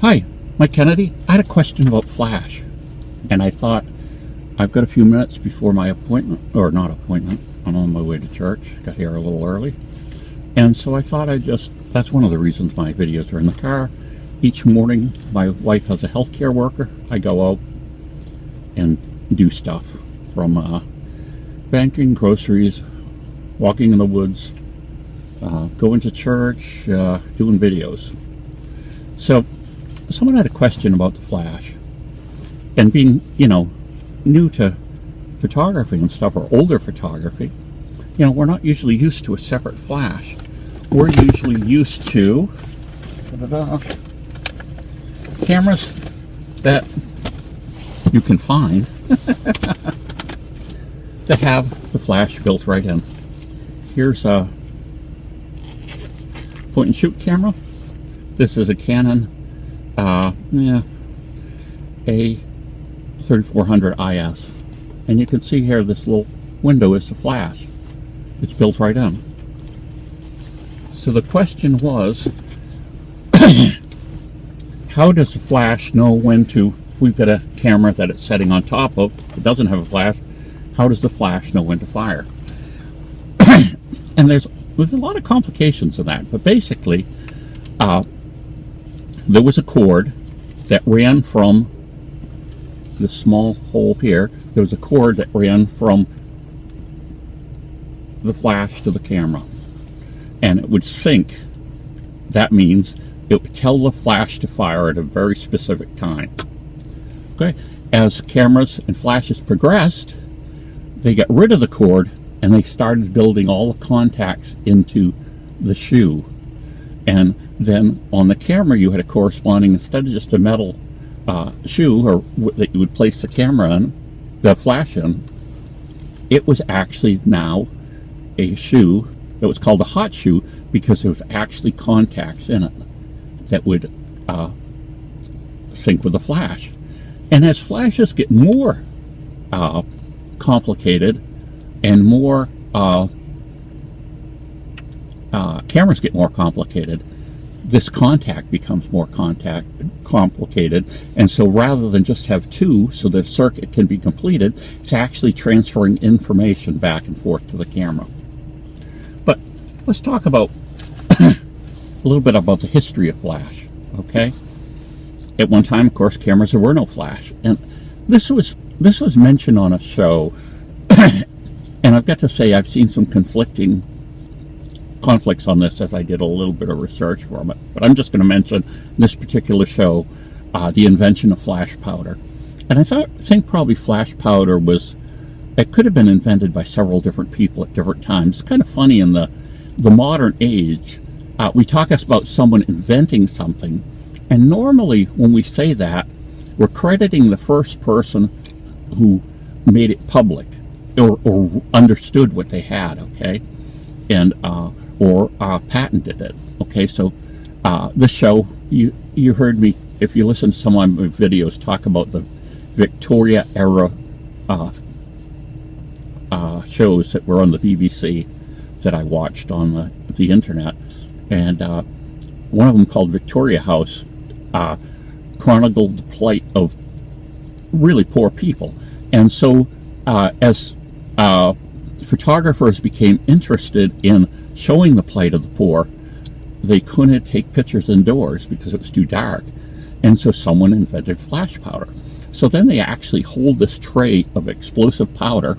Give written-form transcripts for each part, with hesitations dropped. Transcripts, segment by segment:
Hi, Mike Kennedy. I had a question about Flash, and I thought I've got a few minutes before my appointment, or not appointment. I'm on my way to church. Got here a little early, and so I thought that's one of the reasons my videos are in the car. Each morning, my wife has a healthcare worker. I go out and do stuff from banking, groceries, walking in the woods, going to church, doing videos. So someone had a question about the Flash, and being, new to photography and stuff, or older photography, we're not usually used to a separate Flash. We're usually used to cameras that you can find that have the Flash built right in. Here's a point and shoot camera. This is a Canon A3400 IS, and you can see here this little window is the Flash. It's built right in. So the question was, how does the Flash know when to, if we've got a camera that it's setting on top of, it doesn't have a flash, how does the Flash know when to fire? And there's a lot of complications in that, but basically, there was a cord that ran from this small hole here. There was a cord that ran from the Flash to the camera, and it would sync. That means it would tell the Flash to fire at a very specific time. Okay, as cameras and flashes progressed, they got rid of the cord and they started building all the contacts into the shoe. And then on the camera you had a corresponding, instead of just a metal shoe or that you would place the camera in, the Flash in, it was actually now a shoe that was called a hot shoe because there was actually contacts in it that would sync with the Flash. And as flashes get more complicated and more cameras get more complicated, this contact becomes more complicated, and so rather than just have two so the circuit can be completed, it's actually transferring information back and forth to the camera. But let's talk about a little bit about the history of Flash. Okay, at one time, of course, cameras, there were no Flash, and this was mentioned on a show. And I've got to say, I've seen some conflicts on this as I did a little bit of research for it. But I'm just going to mention this particular show, the invention of flash powder. And I think probably flash powder it could have been invented by several different people at different times. It's kind of funny in the modern age, we talk about someone inventing something, and normally when we say that, we're crediting the first person who made it public, or understood what they had, okay, and or patented it. Okay, so this show, you heard me, if you listen to some of my videos, talk about the Victoria era shows that were on the BBC that I watched on the internet, and one of them, called Victoria House, chronicled the plight of really poor people. And so as photographers became interested in showing the plight of the poor, they couldn't take pictures indoors because it was too dark, and so someone invented flash powder. So then they actually hold this tray of explosive powder,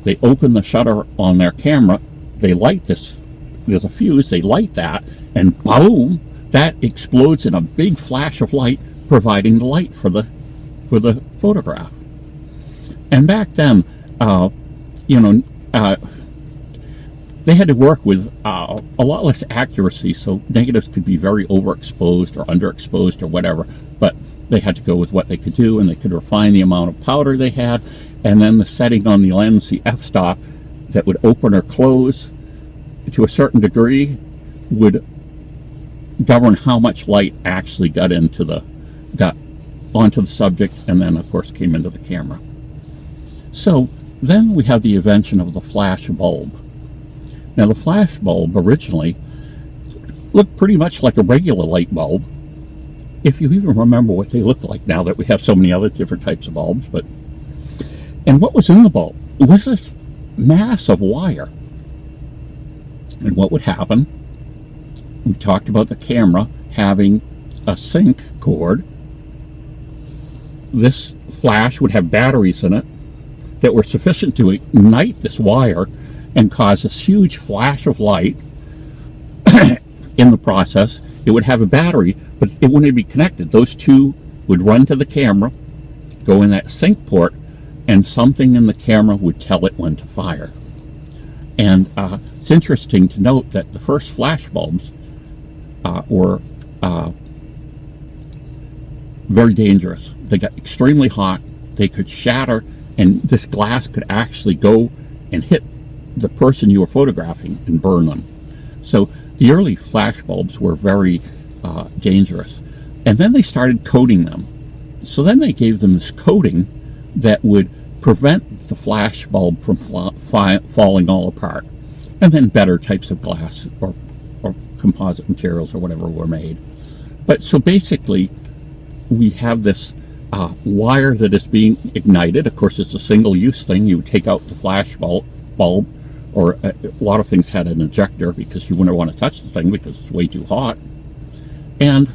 they open the shutter on their camera, they light this, there's a fuse, they light that, and boom, that explodes in a big flash of light, providing the light for the photograph. And back then, they had to work with a lot less accuracy, so negatives could be very overexposed or underexposed or whatever, but they had to go with what they could do, and they could refine the amount of powder they had, and then the setting on the lens, the f-stop, that would open or close to a certain degree would govern how much light actually got onto the subject, and then of course came into the camera. So then we have the invention of the flash bulb. Now the flash bulb originally looked pretty much like a regular light bulb, if you even remember what they look like now that we have so many other different types of bulbs. And what was in the bulb was this mass of wire. And what would happen, we talked about the camera having a sync cord. This flash would have batteries in it that were sufficient to ignite this wire and cause this huge flash of light. In the process, it would have a battery, but it wouldn't be connected. Those two would run to the camera, go in that sync port, and something in the camera would tell it when to fire. And it's interesting to note that the first flash bulbs were very dangerous. They got extremely hot, they could shatter, and this glass could actually go and hit the person you were photographing and burn them. So the early flash bulbs were very dangerous. And then they started coating them. So then they gave them this coating that would prevent the flash bulb from falling all apart. And then better types of glass or composite materials or whatever were made. But so basically, we have this wire that is being ignited. Of course, it's a single-use thing. You take out the flash bulb, or a lot of things had an ejector because you wouldn't want to touch the thing because it's way too hot. And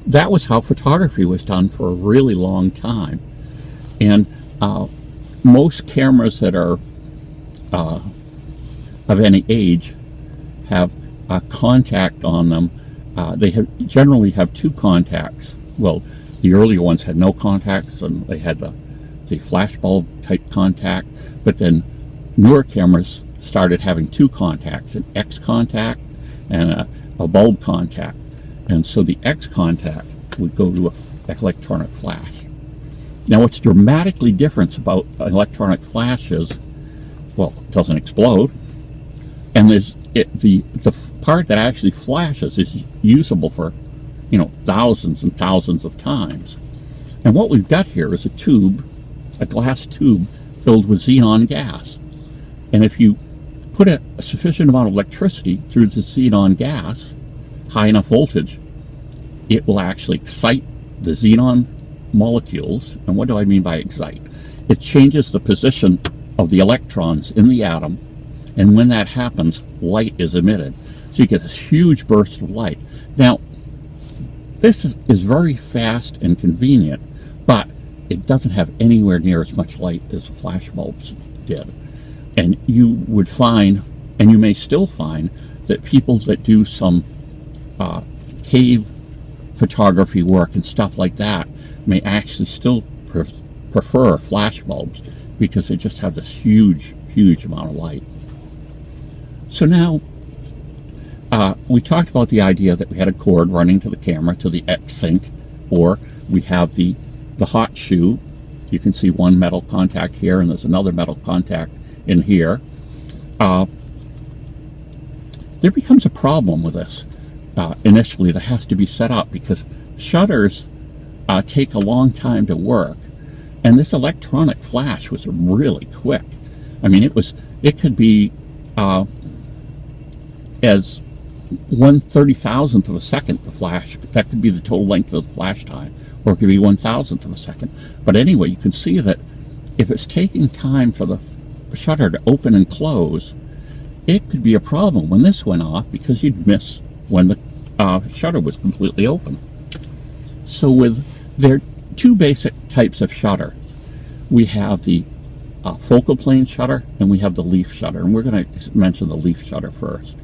that was how photography was done for a really long time. And most cameras that are of any age have a contact on them. They generally have two contacts. Well, the earlier ones had no contacts, and they had the flash bulb type contact. But then newer cameras started having two contacts, an X contact and a bulb contact. And so the X contact would go to an electronic flash. Now, what's dramatically different about an electronic flash is, well, it doesn't explode, and the part that actually flashes is usable for, thousands and thousands of times. And what we've got here is a glass tube filled with xenon gas. And if you put a sufficient amount of electricity through the xenon gas, high enough voltage, it will actually excite the xenon molecules. And what do I mean by excite? It changes the position of the electrons in the atom, and when that happens, light is emitted. So you get this huge burst of light. Now, this is very fast and convenient, but it doesn't have anywhere near as much light as the flash bulbs did. And you would find, and you may still find, that people that do some cave photography work and stuff like that may actually still prefer flash bulbs because they just have this huge amount of light. So now, we talked about the idea that we had a cord running to the camera, to the X sync, or we have the hot shoe. You can see one metal contact here, and there's another metal contact in here. There becomes a problem with this initially that has to be set up because shutters take a long time to work, and this electronic flash was really quick. I mean, it could be as 1/30,000th of a second, the flash. That could be the total length of the flash time, or it could be 1,000th of a second. But anyway, you can see that if it's taking time for the shutter to open and close, it could be a problem when this went off because you'd miss when the shutter was completely open. So there are two basic types of shutters. We have the focal plane shutter, and we have the leaf shutter. And we're going to mention the leaf shutter first.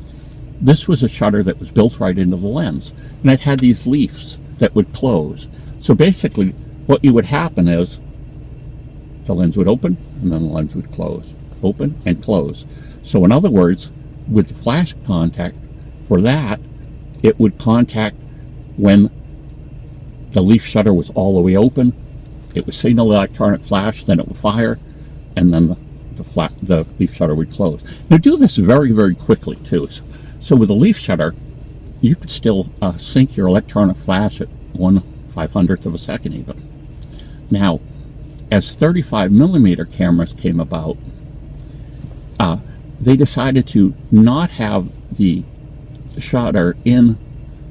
This was a shutter that was built right into the lens, and it had these leaves that would close. So basically, what would happen is the lens would open, and then the lens would close, open and close. So in other words, with the flash contact for that, it would contact when the leaf shutter was all the way open. It would signal the electronic flash, then it would fire, and then the leaf shutter would close. Now, do this very, very quickly too. So with a leaf shutter, you could still sync your electronic flash at 1/500th of a second even. Now, as 35mm cameras came about, they decided to not have the shutter in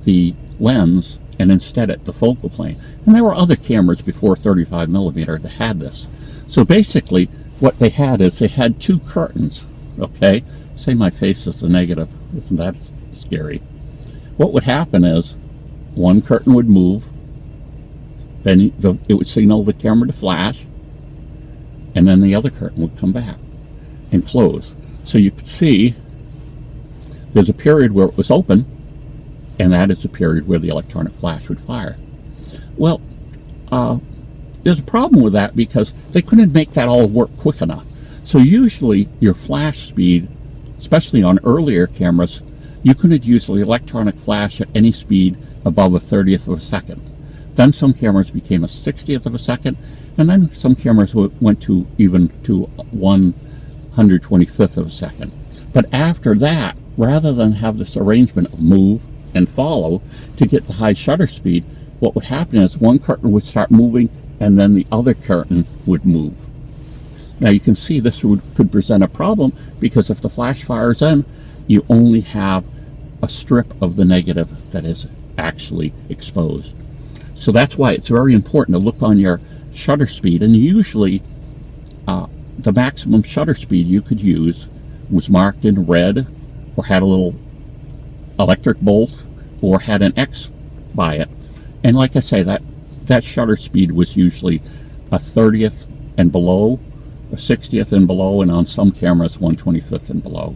the lens and instead at the focal plane. And there were other cameras before 35 millimeter that had this. So basically, what they had is they had two curtains, okay? Say my face is the negative. Isn't that scary? What would happen is one curtain would move, then it would signal the camera to flash, and then the other curtain would come back and close. So you could see there's a period where it was open, and that is the period where the electronic flash would fire. Well, there's a problem with that because they couldn't make that all work quick enough. So usually your flash speed, especially on earlier cameras, you couldn't use the electronic flash at any speed above a 30th of a second. Then some cameras became a 60th of a second, and then some cameras went to even to 125th of a second. But after that, rather than have this arrangement of move and follow to get the high shutter speed, what would happen is one curtain would start moving and then the other curtain would move. Now you can see this could present a problem because if the flash fires in, you only have a strip of the negative that is actually exposed. So that's why it's very important to look on your shutter speed, and usually the maximum shutter speed you could use was marked in red or had a little electric bolt or had an X by it. And like I say, that shutter speed was usually a 30th and below, a 60th and below, and on some cameras 125th and below.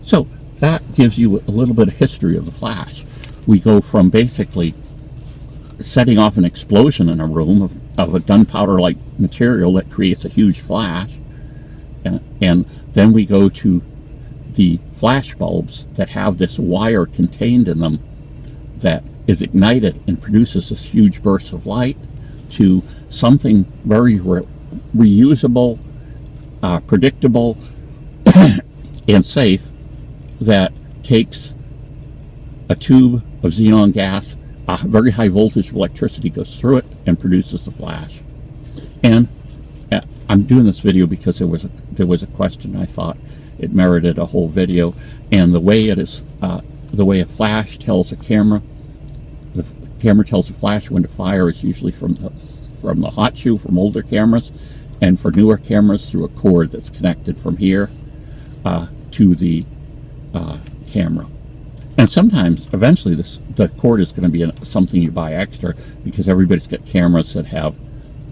So that gives you a little bit of history of the flash. We go from basically setting off an explosion in a room of a gunpowder-like material that creates a huge flash, and then we go to the flash bulbs that have this wire contained in them that is ignited and produces this huge burst of light, to something very reusable, predictable, and safe that takes a tube of xenon gas, a very high voltage of electricity goes through it and produces the flash. And I'm doing this video because there was a question. I thought it merited a whole video. And the way it is, the way a flash tells a camera, the camera tells the flash when to fire is usually from the hot shoe from older cameras, and for newer cameras through a cord that's connected from here to the camera. And sometimes, eventually, the cord is going to be something you buy extra because everybody's got cameras that have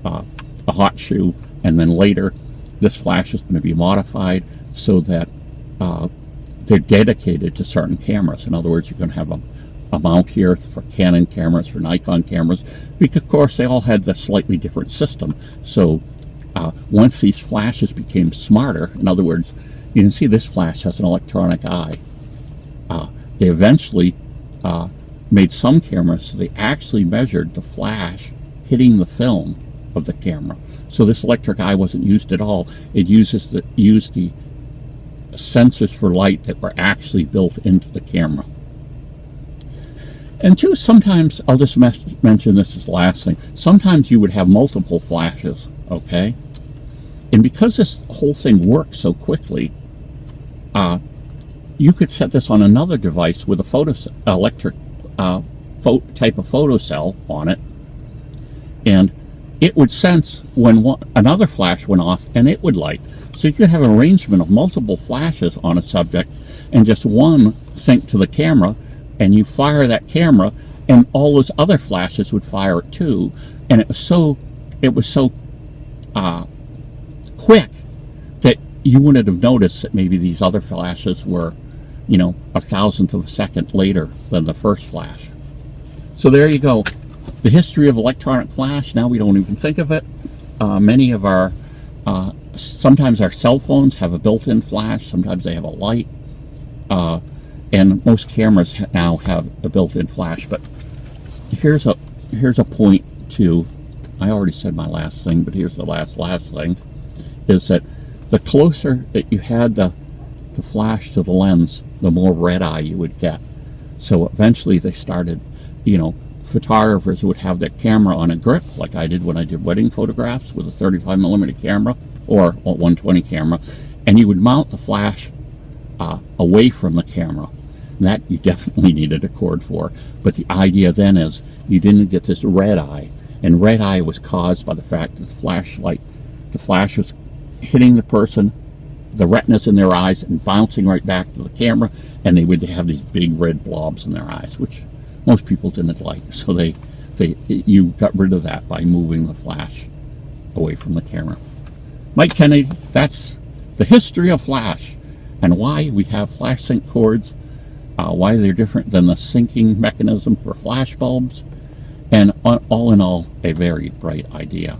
a hot shoe, and then later this flash is going to be modified so that they're dedicated to certain cameras. In other words, you're going to have a mount here for Canon cameras, for Nikon cameras, because of course they all had the slightly different system. So once these flashes became smarter, in other words, you can see this flash has an electronic eye. They eventually made some cameras so they actually measured the flash hitting the film of the camera. So this electric eye wasn't used at all. It used the sensors for light that were actually built into the camera. And two, sometimes, I'll just mention this as the last thing, sometimes you would have multiple flashes, okay? And because this whole thing works so quickly, you could set this on another device with a electric type of photocell on it, and it would sense when another flash went off, and it would light. So you could have an arrangement of multiple flashes on a subject, and just one sync to the camera, and you fire that camera, and all those other flashes would fire it too. And it was so quick that you wouldn't have noticed that maybe these other flashes were, you know, 1,000th of a second later than the first flash. So there you go. The history of electronic flash. Now we don't even think of it. Many of our, sometimes our cell phones have a built-in flash. Sometimes they have a light. And most cameras now have a built-in flash. But here's a point too. I already said my last thing, but here's the last thing, is that the closer that you had the flash to the lens, the more red eye you would get. So eventually they started, you know, photographers would have their camera on a grip, like I did when I did wedding photographs with a 35 millimeter camera or a 120 camera, and you would mount the flash away from the camera. That you definitely needed a cord for. But the idea then is you didn't get this red eye. And red eye was caused by the fact that the flash was hitting the person, the retinas in their eyes, and bouncing right back to the camera, and they would have these big red blobs in their eyes, which most people didn't like. So you got rid of that by moving the flash away from the camera. Mike Kennedy, that's the history of flash and why we have flash sync cords, why they're different than the syncing mechanism for flash bulbs, and all in all, a very bright idea.